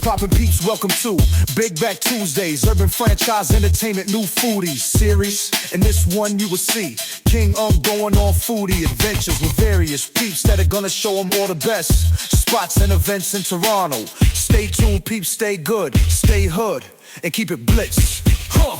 poppin' peeps, welcome to Big Back Tuesdays, urban franchise entertainment, new foodies series. In this one you will see King going on foodie adventures with various peeps that are gonna show them all the best spots and events in Toronto. Stay tuned, peeps, stay good, stay hood, and keep it blitz. Huh.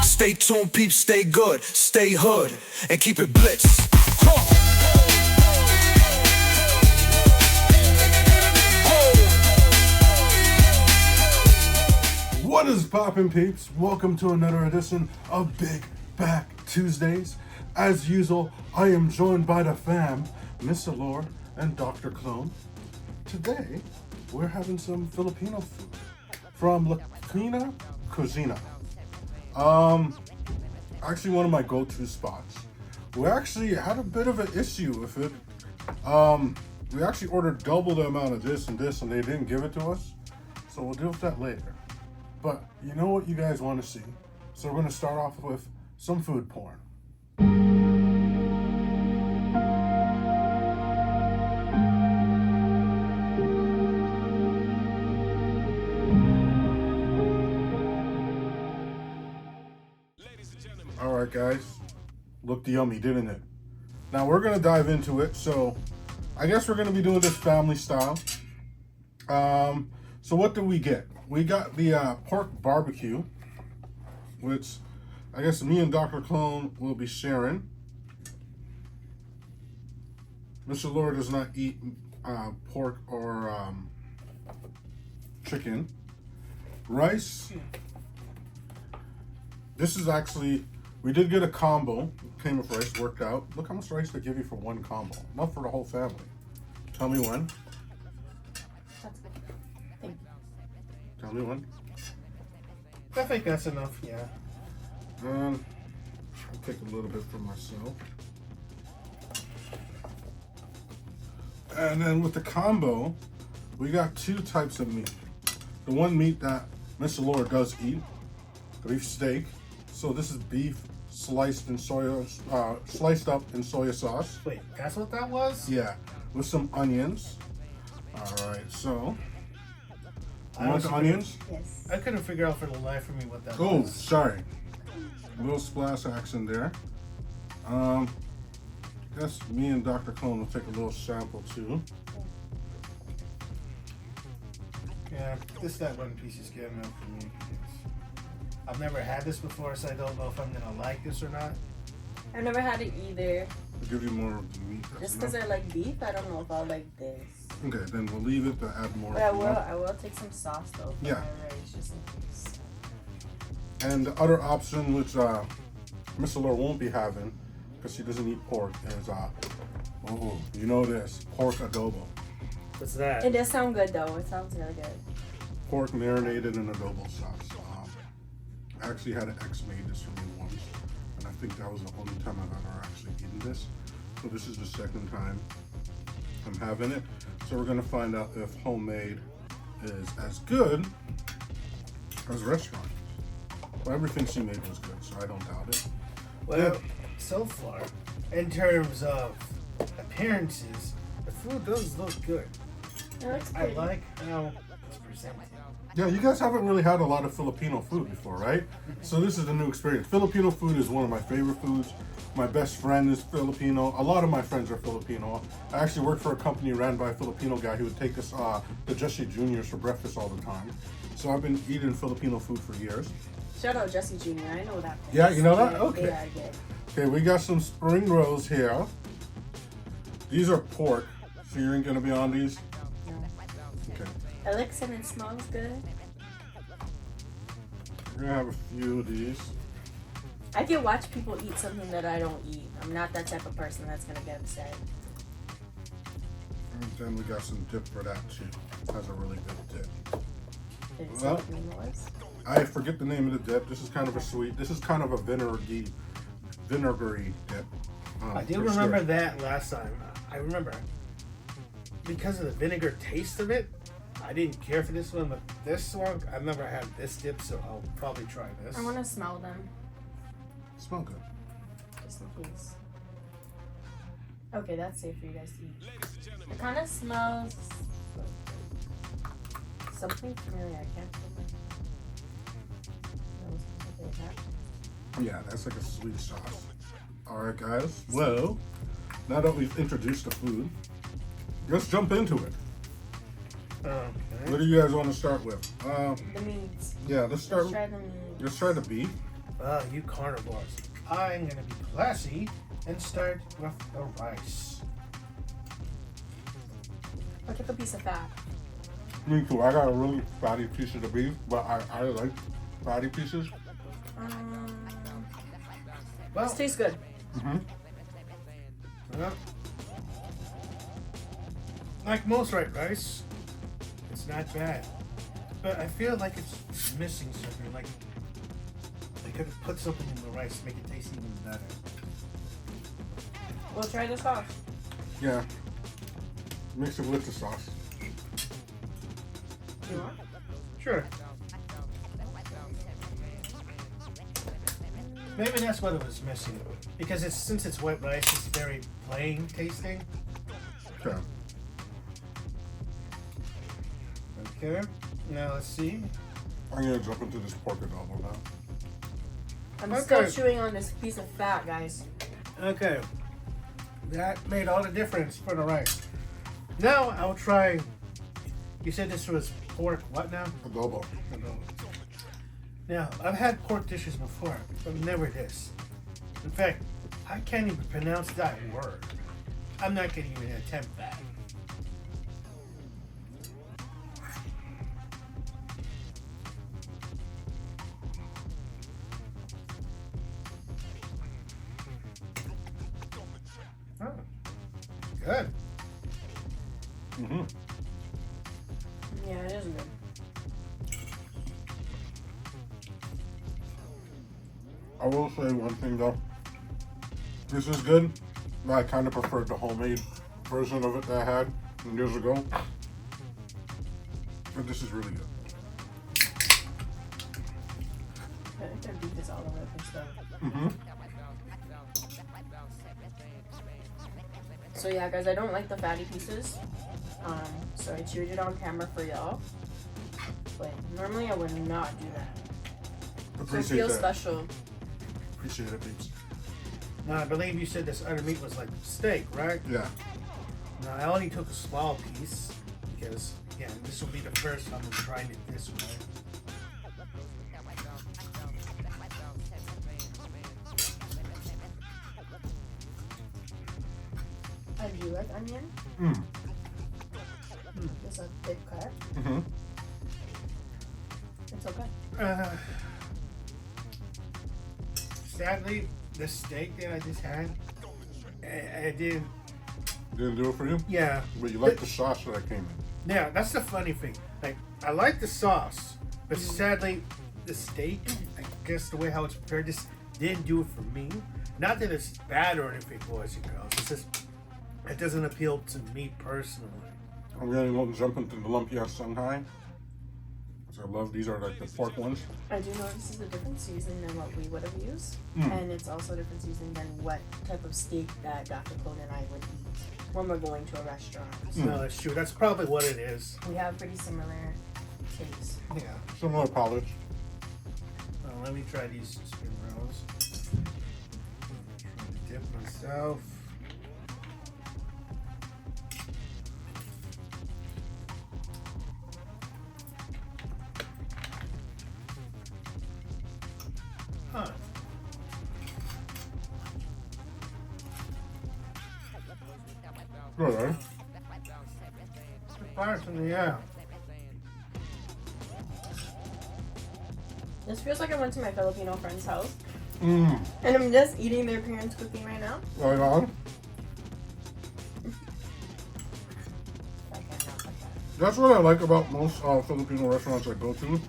Stay tuned, peeps, stay good, stay hood, and keep it blitz. What is poppin', peeps? Welcome to another edition of Big Back Tuesdays. As usual, I am joined by the fam, Miss Allure and Dr. Clone. Today, we're having some Filipino food from LaKay Kusina. Actually one of my go-to spots. We actually had a bit of an issue with it. We actually ordered double the amount of this and they didn't give it to us. So we'll deal with that later. But you know what you guys want to see. So we're going to start off with some food porn. Alright guys, looked yummy, didn't it? Now we're going to dive into it, so I guess we're going to be doing this family style. So what did we get? We got the pork barbecue, which I guess me and Dr. Clone will be sharing. Mr. Allure does not eat pork or chicken. Rice. This is actually... We did get a combo. Came with rice, worked out. Look how much rice they give you for one combo. Not for the whole family. Tell me when. That's good. Thank you. Tell me when. I think that's enough, yeah. I'll take a little bit for myself. And then with the combo, we got two types of meat. The one meat that Miss Allure does eat, beef steak. So this is beef sliced up in soya sauce. Wait, that's what that was? Yeah, with some onions. All right, so you want the onions? Yes. I couldn't figure out for the life of me what that Oh, was. sorry. A little splash action there. Guess me and Dr. Clone will take a little sample too. Yeah, this that one piece is good enough for me. I've never had this before, so I don't know if I'm gonna like this or not. I've never had it either. I'll give you more of the meat. Just because I like beef, I don't know if I'll like this. Okay, then we'll leave it to add more. But I will take some sauce though for Yeah. my rice, just in case. And the other option, which Miss Allure won't be having, because she doesn't eat pork, is you know this, pork adobo. What's that? It does sound good though. It sounds really good. Pork marinated in adobo sauce. I actually had an ex made this for me once, and I think that was the only time I've ever actually eaten this. So this is the second time I'm having it. So we're gonna find out if homemade is as good as restaurant. Well, everything she made was good, so I don't doubt it. Well, so far, in terms of appearances, the food does look good. It looks I pretty. like how it's presented. Yeah, you guys haven't really had a lot of Filipino food before, right? So this is a new experience. Filipino food is one of my favorite foods. My best friend is Filipino. A lot of my friends are Filipino. I actually worked for a company ran by a Filipino guy who would take us to Jesse Junior's for breakfast all the time. So I've been eating Filipino food for years. Shout out Jesse Jr. I know that place. Yeah, you know that? Yeah, Okay. They are good. Okay, we got some spring rolls here. These are pork. So you ain't gonna be on these? No. Okay. It looks and it smells good. We're gonna have a few of these. I can watch people eat something that I don't eat. I'm not that type of person that's gonna get upset. And then we got some dip for that too. Has a really good dip. Did it say Well, what name it was? I forget the name of the dip. This is kind of a sweet. This is kind of a vinegary dip. I do for remember sure. that last time. I remember because of the vinegar taste of it, I didn't care for this one, but this one, I've never had this dip, so I'll probably try this. I want to smell them, Smell good. just in case. Okay, that's safe for you guys to eat. It kind of smells something familiar. I can't remember. That was something like that. Yeah, that's like a sweet sauce. All right, guys. Well, now that we've introduced the food, let's jump into it. Okay. What do you guys want to start with? The meats. Yeah, let's start. Let's try the meats. Let's try the beef. You carnivores. I'm gonna be classy and start with the rice. I took a piece of fat. Me too. I got a really fatty piece of the beef, but I like fatty pieces. Well, This tastes good. well, like most white rice, it's not bad. But I feel like it's missing something. Like they could have put something in the rice to make it taste even better. We'll try the sauce. Yeah. Mix it with the sauce. You want? Sure. Maybe that's what it was missing. Because since it's white rice, it's very plain tasting. Okay. Okay. Now let's see. I'm gonna jump into this pork adobo now. I'm Okay. still chewing on this piece of fat, guys. Okay. That made all the difference for the rice. Now I'll try. You said this was pork. What now? Adobo. Now I've had pork dishes before, but never this. In fact, I can't even pronounce that word. I'm not gonna even attempt that. Oh, good. Mm-hmm. Yeah, it is good. I will say one thing though. This is good. I kind of preferred the homemade version of it that I had years ago. But this is really good. I think their beef is all over the place though. Mm-hmm. So yeah, guys, I don't like the fatty pieces. So I chewed it on camera for y'all. But normally I would not do that. So it Appreciate feels that. special. Appreciate it, peeps. Now I believe you said this other meat was like steak, right? Yeah. Now I only took a small piece because, again, this will be the first time I'm trying it this way. I do like onion. Mm. It's a big cut. Mm-hmm. It's okay. Sadly, the steak that I just had, I didn't. Didn't do it for you? Yeah. But you like the sauce that I came in. Yeah, that's the funny thing. Like, I like the sauce, but sadly, the steak, I guess the way how it's prepared, just didn't do it for me. Not that it's bad or anything, boys and girls. It's just, it doesn't appeal to me personally. I'm gonna jump into the lumpia Shanghai. I love these are like the pork ones. I do know this is a different seasoning than what we would have used. Mm. And it's also a different seasoning than what type of steak that Dr. Cone and I would eat when we're going to a restaurant. So No, it's true. That's probably what it is. we have pretty similar tastes. Yeah. Similar polish. Let me try these spin rolls. Try to dip myself. Huh. Good, right? Fire from the air. This feels like I went to my Filipino friend's house Mmm. and I'm just eating their parents' cooking right now. Right on. That's what I like about most Filipino restaurants I go to.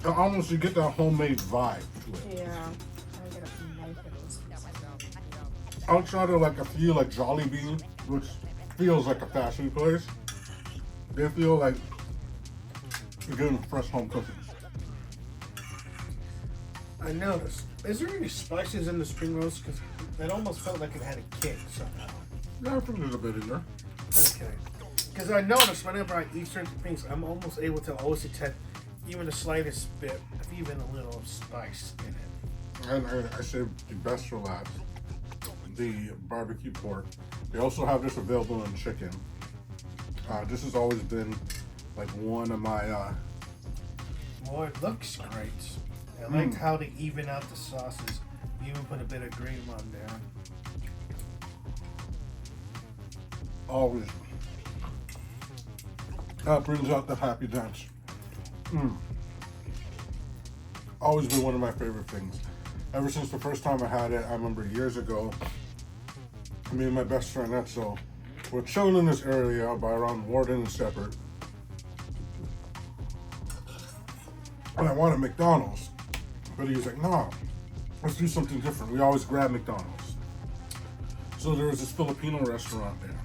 Almost you get that homemade vibe to it. Yeah. I get a knife for those pieces. Outside of like a few like Jollibee, which feels like a fast food place, they feel like you're getting fresh home cooking. I noticed. Is there any spices in the spring rolls? Because it almost felt like it had a kick somehow. Yeah, I think there's a bit in there. Okay. Because I noticed whenever I eat certain things, I'm almost able to always detect even the slightest bit of even a little spice in it. And I saved the best for last, the barbecue pork. They also have this available in chicken. This has always been like one of my Boy, it looks great. I liked how they even out the sauces. You even put a bit of cream on there. always. That brings out the happy dance. Always been one of my favorite things. Ever since the first time I had it, I remember years ago, me and my best friend Etzel were chilling in this area by around Warden and Shepherd. And I wanted McDonald's. But he was like, no, let's do something different. We always grab McDonald's. So there was this Filipino restaurant there.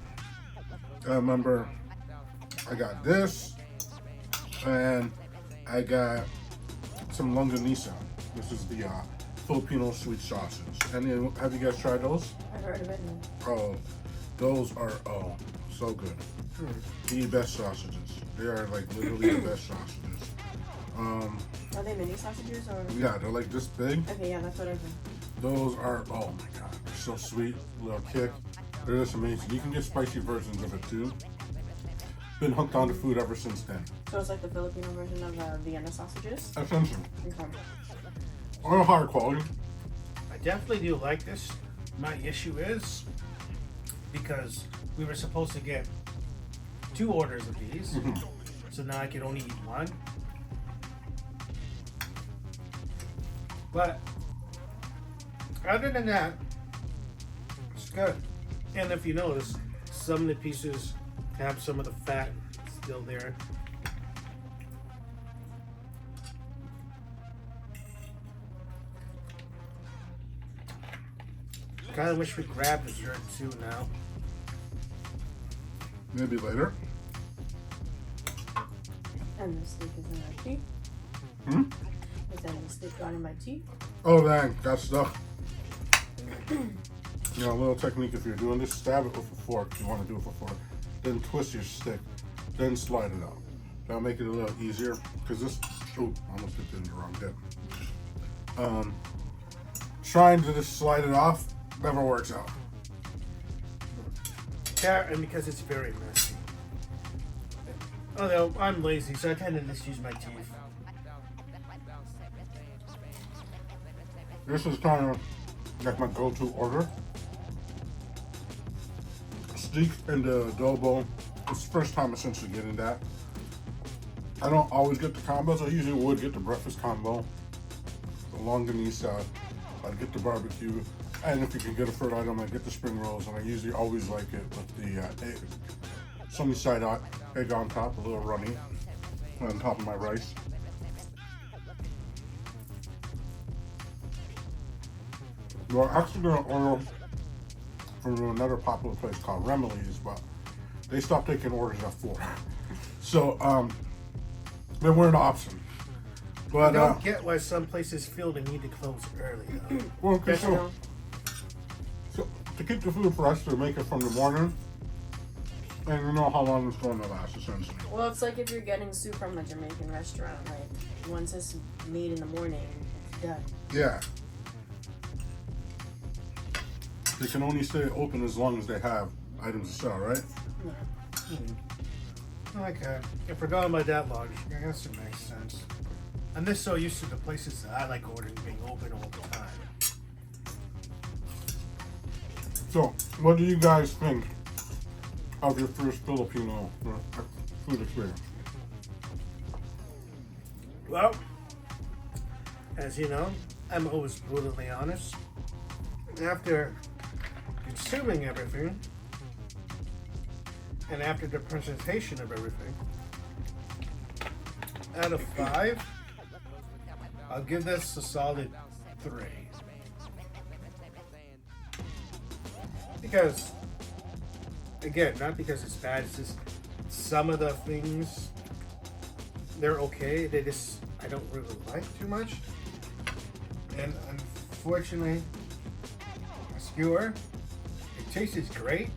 I remember I got this, and I got some longanisa. This is the Filipino sweet sausage. And have you guys tried those? I've heard of it. Oh, those are so good. The best sausages. They are like literally the best sausages. Are they mini sausages or? Yeah, they're like this big. Okay, yeah, that's what I've been. Those are, oh my god, they're so sweet. Little kick. They're just amazing. You can get spicy versions of it too. Been hooked on the food ever since then. So it's like the Filipino version of Vienna sausages? Essentially. Okay. Or higher quality. I definitely do like this. My issue is because we were supposed to get 2 orders of these, so now I can only eat 1. But other than that, it's good. And if you notice, some of the pieces have some of the fat still there. Kind of wish we grabbed dessert too now. Maybe later. And the steak is in my tea. Is that the steak gone in my tea? Oh dang, got stuck. You know, a little technique if you're doing this, stab it with a fork. You want to do it with a fork. Then twist your stick. Then slide it out. That'll make it a little easier. Because this, oh, I almost dipped it in the wrong dip. Trying to just slide it off never works out. Yeah, and because it's very messy. Although I'm lazy, so I tend to just use my teeth. This is kind of like my go-to order. Steak and the adobo. It's the first time essentially getting that. I don't always get the combos. I usually would get the breakfast combo, the longanisa. I'd get the barbecue, and if you can get a third item, I get the spring rolls. And I usually always like it with the egg, sunny side out, egg on top, a little runny on top of my rice. We're actually going to order from another popular place called Remili's, but they stopped taking orders at 4. So, they weren't an option. But I don't get why some places feel the need to close early, though. well, Yes, I know. so to keep the food fresh, to make it from the morning, and you know how long it's going to last, essentially. Well, it's like if you're getting soup from a Jamaican restaurant. Like, once it's made in the morning, it's done. Yeah. They can only stay open as long as they have items to sell, right? Okay. If we're going by that logic, I guess it makes sense. I'm just so used to the places that I like ordering being open all the time. So, what do you guys think of your first Filipino food experience? Well, as you know, I'm always brutally honest. After consuming everything, And after the presentation of everything, out of 5, I'll give this a solid 3. Because, again, not because it's bad, it's just some of the things, they're okay. They just, I don't really like too much. And unfortunately, a skewer, it tastes great,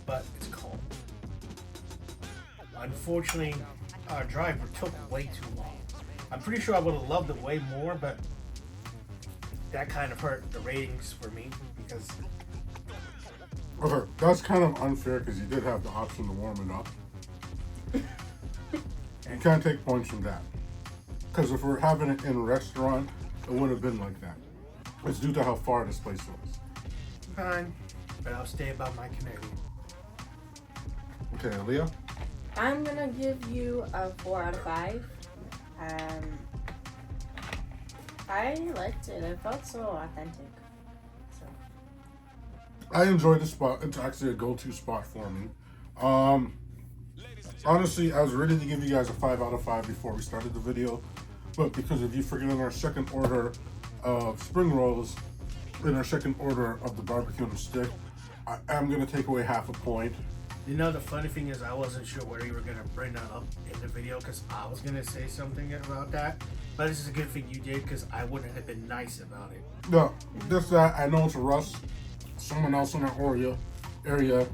but it's cold. Unfortunately, our driver took way too long. I'm pretty sure I would have loved it way more, but that kind of hurt the ratings for me because. Okay, that's kind of unfair because you did have the option to warm it up. You can't take points from that. Because if we're having it in a restaurant, it wouldn't have been like that. It's due to how far this place was. Fine, but I'll stay about my Canadian. Okay, Aaliyah? I'm gonna give you a 4 out of 5. I liked it. It felt so authentic. So. I enjoyed the spot. It's actually a go-to spot for me. Honestly, I was ready to give you guys a 5 out of 5 before we started the video, but because of you forgetting our second order of spring rolls and our second order of the barbecue and stick, I am going to take away half a point. You know, the funny thing is I wasn't sure whether you were going to bring that up in the video because I was going to say something about that, but this is a good thing you did because I wouldn't have been nice about it. No, just that I know it's Russ, someone else in our area,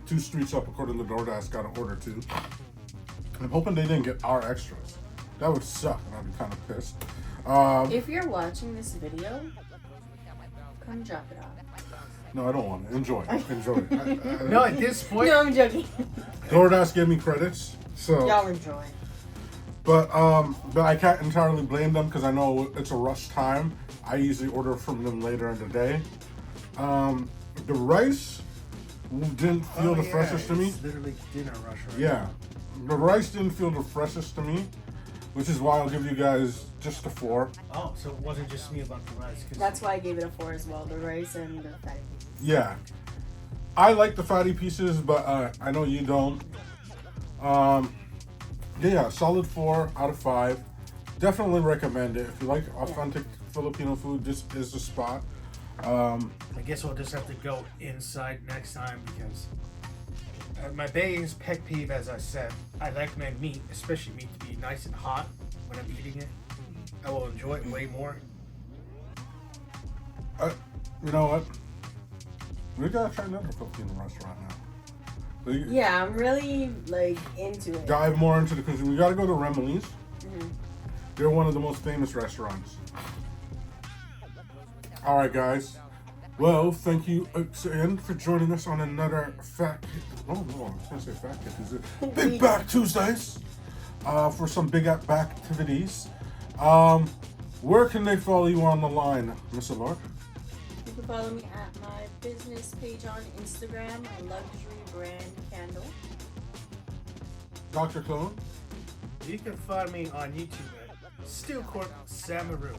2 streets up according to DoorDash, got an order too. I'm hoping they didn't get our extras. That would suck, and I'd be kind of pissed. If you're watching this video, come drop it off. No, I don't want it. Enjoy it. Enjoy it. No, at this point, No, I'm joking. DoorDash gave me credits, so. Y'all enjoy. But I can't entirely blame them because I know it's a rush time. I usually order from them later in the day. The rice didn't feel the freshest to me. It's literally dinner rush right Yeah, the rice didn't feel the freshest to me, which is why I'll give you guys just a 4. Oh, so it wasn't just me about the rice. That's why I gave it a 4 as well. The rice and the fatty. Yeah, I like the fatty pieces, but I know you don't. Yeah, solid 4 out of 5. Definitely recommend it. If you like authentic Filipino food, this is the spot. I guess we'll just have to go inside next time because my biggest pet peeve, as I said, I like my meat, especially meat, to be nice and hot when I'm eating it. I will enjoy it way more. You know what? We gotta try another Filipino restaurant now. Yeah, I'm really into it. Dive more into the cuisine. We gotta go to Remili's. They're one of the most famous restaurants. All right, guys. Well, thank you again for joining us on another Fat Kid. Oh no, I was gonna say Fat Kid Tuesday. Big Back Tuesdays. For some big back activities. Where can they follow you on the line, Miss Allure? You can follow me at my business page on Instagram, Luxury Brand Candle. Dr. Clone? You can find me on YouTube at Steel Court Samaru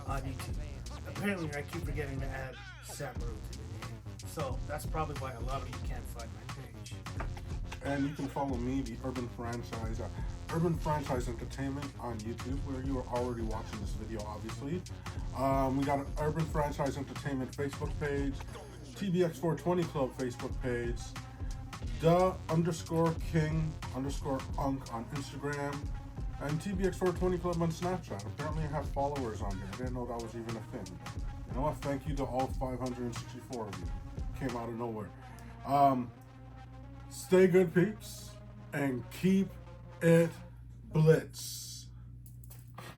on YouTube. Apparently, I keep forgetting to add Samaru to the name, so that's probably why a lot of you can't find my page. And you can follow me, the Urban Franchise Entertainment on YouTube, where you are already watching this video, obviously. We got an Urban Franchise Entertainment Facebook page, TBX420 Club Facebook page, the_king_unk on Instagram, and TBX420 Club on Snapchat. Apparently I have followers on there. I didn't know that was even a thing. You know what? Thank you to all 564 of you. Came out of nowhere. Stay good, peeps, and keep it blitz.